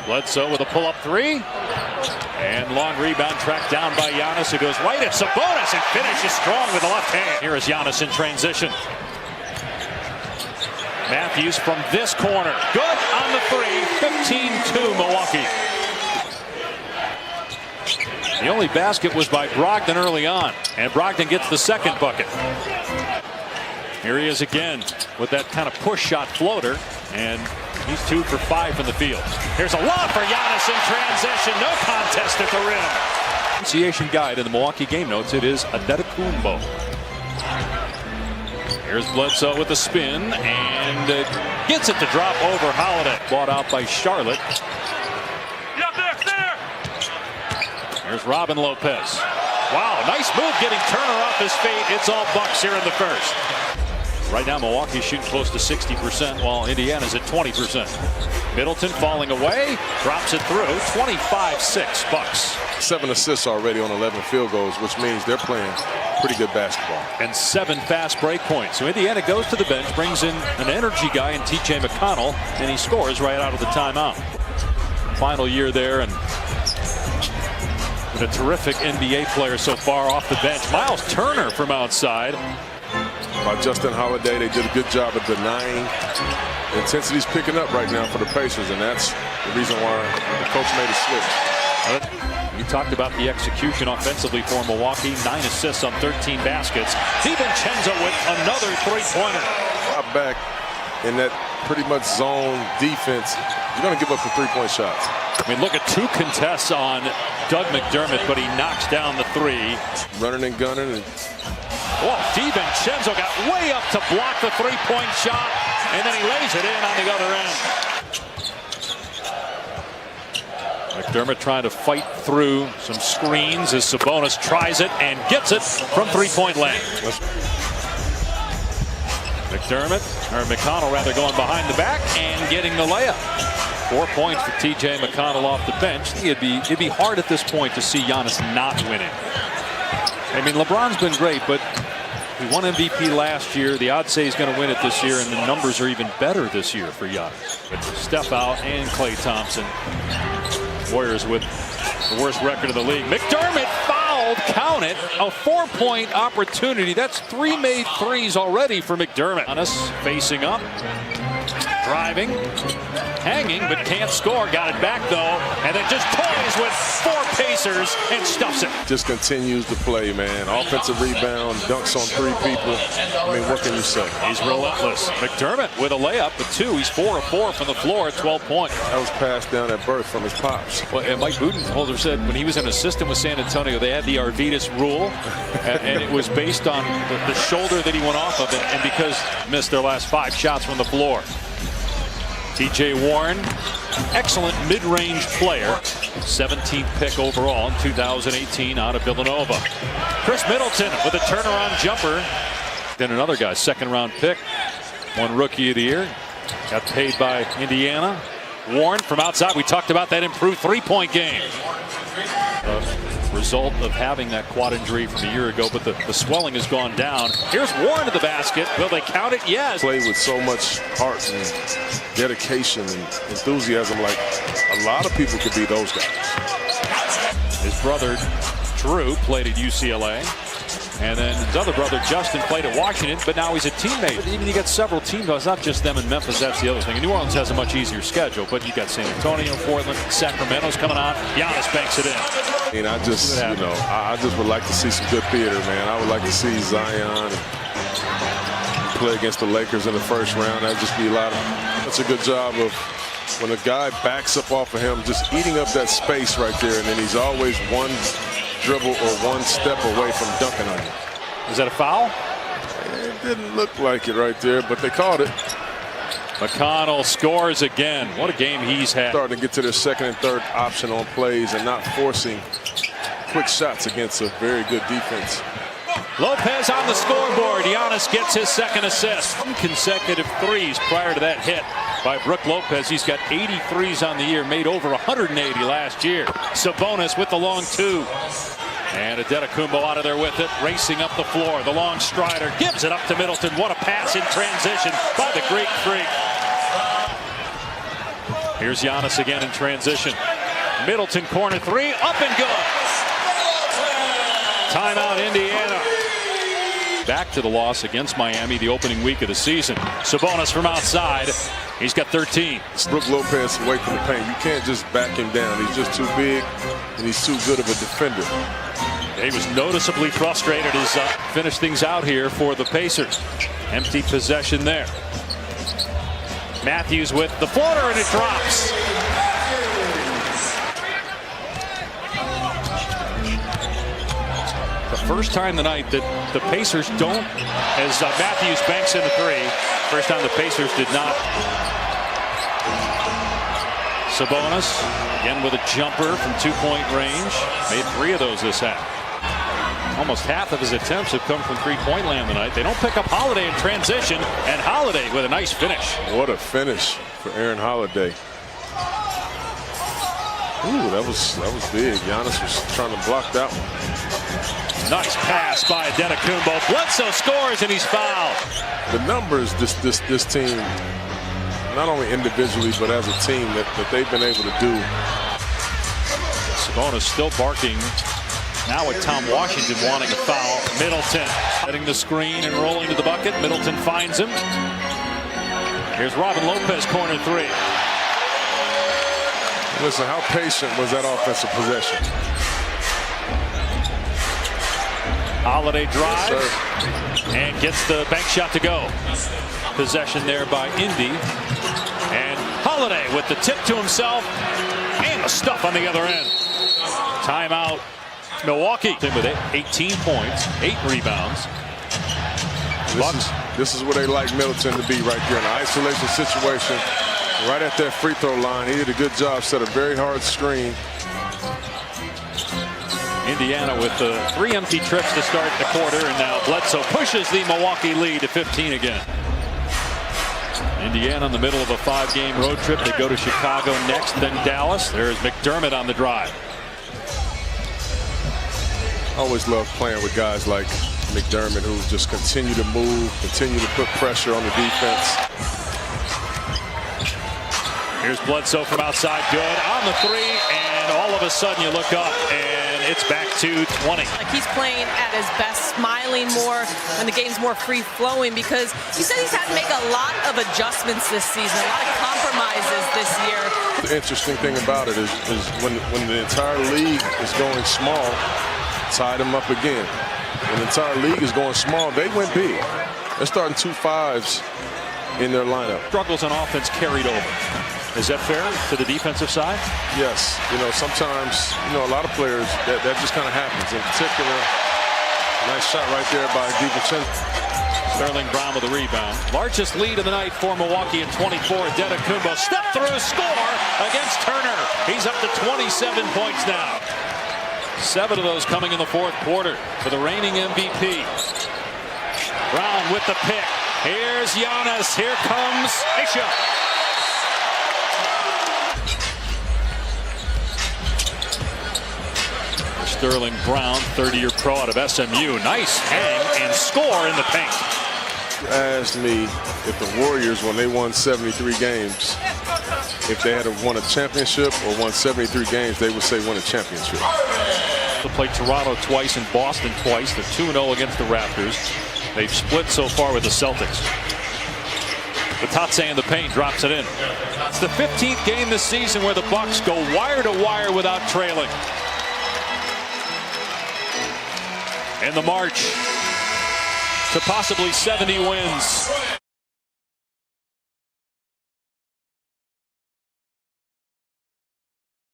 Bledsoe with a pull-up three. And long rebound tracked down by Giannis, who goes right at Sabonis and finishes strong with the left hand. Here is Giannis in transition. Matthews from this corner. Good on the three. 15-2 Milwaukee. The only basket was by Brogdon early on, and Brogdon gets the second bucket. Here he is again with that kind of push shot floater, and he's 2 for 5 from the field. Here's a lob for Giannis in transition. No contest at the rim. Pronunciation guide in the Milwaukee game notes, it is Adetokumbo. Here's Bledsoe with the spin and gets it to drop over Holiday. Bought out by Charlotte. Here's Robin Lopez. Wow, nice move getting Turner off his feet. It's all Bucks here in the first. Right now, Milwaukee's shooting close to 60%, while Indiana's at 20%. Middleton falling away, drops it through. 25-6 Bucks. 7 assists already on 11 field goals, which means they're playing pretty good basketball. And 7 fast break points. So Indiana goes to the bench, brings in an energy guy in TJ McConnell, and he scores right out of the timeout. Final year there, and a terrific NBA player so far off the bench. Miles Turner from outside. By Justin Holiday, they did a good job of denying. The intensity's picking up right now for the Pacers, and that's the reason why the coach made a switch. You talked about the execution offensively for Milwaukee. 9 assists on 13 baskets. DiVincenzo with another three-pointer. Back in that pretty much zone defense, you're going to give up some three-point shots. I mean, look at 2 contests on Doug McDermott, but he knocks down the 3. Running and gunning. And oh, DiVincenzo got way up to block the three-point shot, and then he lays it in on the other end. McDermott trying to fight through some screens as Sabonis tries it and gets it from three-point land. McConnell rather, going behind the back and getting the layup. 4 points for TJ McConnell off the bench. It'd be hard at this point to see Giannis not winning. I mean, LeBron's been great, but he won MVP last year. The odds say he's going to win it this year, and the numbers are even better this year for Giannis. With Steph out and Klay Thompson. Warriors with the worst record of the league. McDermott fouled, count it, a 4-point opportunity. That's 3 made threes already for McDermott. Giannis facing up, driving, hanging, but can't score. Got it back though, and then just toys with 4 Pacers and stuffs it. Just continues to play, man. Offensive rebound, dunks on 3 people. I mean, what can you say? He's relentless. McDermott with a layup at 2. He's 4 of 4 from the floor at 12 points. That was passed down at birth from his pops. Well, and Mike Budenholzer said when he was an assistant with San Antonio, they had the Arvidas rule, and it was based on the shoulder that he went off of it, and because missed their last 5 shots from the floor. TJ Warren, excellent mid-range player. 17th pick overall in 2018 out of Villanova. Chris Middleton with a turnaround jumper. Then another guy, 2nd-round pick. Won Rookie of the Year. Got paid by Indiana. Warren from outside. We talked about that improved three-point game. Result of having that quad injury from a year ago, but the swelling has gone down. Here's Warren to the basket. Will they count it? Yes. Play with so much heart and dedication and enthusiasm, like a lot of people could be those guys. His brother Drew played at UCLA, and then his other brother Justin played at Washington, but now he's a teammate. But even you got several teams. It's not just them in Memphis. That's the other thing. And New Orleans has a much easier schedule, but you got San Antonio, Portland, Sacramento's coming on. Giannis banks it in. I mean, I just would like to see some good theater, man. I would like to see Zion play against the Lakers in the first round. That'd just be a lot of. That's a good job of when a guy backs up off of him, just eating up that space right there, and then he's always one dribble or one step away from dunking on you. Is that a foul? It didn't look like it right there, but they called it. McConnell scores again. What a game he's had. Starting to get to their 2nd and 3rd option on plays and not forcing quick shots against a very good defense. Lopez on the scoreboard. Giannis gets his 2nd assist. Consecutive threes prior to that hit by Brook Lopez. He's got 83s on the year, made over 180 last year. Sabonis with the long 2. And Adetokumbo out of there with it, racing up the floor. The long strider gives it up to Middleton. What a pass in transition by the Greek Freak. Here's Giannis again in transition. Middleton corner three, up and good. Timeout Indiana. Back to the loss against Miami the opening week of the season. Sabonis from outside. He's got 13. Brook Lopez away from the paint. You can't just back him down. He's just too big and he's too good of a defender. He was noticeably frustrated as finished things out here for the Pacers. Empty possession there. Matthews with the floater and it drops. The first time tonight that the Pacers don't, as Matthews banks in the three. First time the Pacers did not. Sabonis again with a jumper from 2-point range. Made 3 of those this half. Almost half of his attempts have come from 3-point land tonight. They don't pick up Holiday in transition, and Holiday with a nice finish. What a finish for Aaron Holiday. Ooh, that was big. Giannis was trying to block that one. Nice pass by Antetokounmpo. Bledsoe scores and he's fouled. The numbers this team, not only individually but as a team, that they've been able to do. Sabonis still barking. Now with Tom Washington wanting a foul. Middleton setting the screen and rolling to the bucket. Middleton finds him. Here's Robin Lopez, corner three. Listen, how patient was that offensive possession? Holiday drives and gets the bank shot to go. Possession there by Indy. And Holiday with the tip to himself and the stuff on the other end. Timeout. Milwaukee with 18 points, 8 rebounds. This is where they like Middleton to be right there in an isolation situation. Right at that free throw line. He did a good job, set a very hard screen. Indiana with 3 empty trips to start the quarter, and now Bledsoe pushes the Milwaukee lead to 15 again. Indiana in the middle of a 5-game road trip. They go to Chicago next, then Dallas. There's McDermott on the drive. Always love playing with guys like McDermott who just continue to move, continue to put pressure on the defense. Here's Bledsoe from outside, good on the three, and all of a sudden you look up and it's back to 20. Like he's playing at his best, smiling more when the game's more free-flowing, because he said he's had to make a lot of adjustments this season, a lot of compromises this year. The interesting thing about it is when the entire league is going small, tied them up again. When the entire league is going small, they went big. They're starting 2 5s in their lineup. Struggles on offense carried over. Is that fair to the defensive side? Yes. You know, sometimes, a lot of players, that just kind of happens. In particular, nice shot right there by DiVincenzo. Sterling Brown with a rebound. Largest lead of the night for Milwaukee at 24. Antetokounmpo step through, score against Turner. He's up to 27 points now. 7 of those coming in the fourth quarter for the reigning MVP. Brown with the pick. Here's Giannis. Here comes Aisha. Sterling Brown, 30-year pro out of SMU. Nice hang and score in the paint. You asked me if the Warriors, when they won 73 games, if they had won a championship or won 73 games, they would say won a championship. They played Toronto twice and Boston twice. They're 2-0 against the Raptors. They've split so far with the Celtics. Batatse in the paint, drops it in. It's the 15th game this season where the Bucks go wire to wire without trailing. And the march to possibly 70 wins.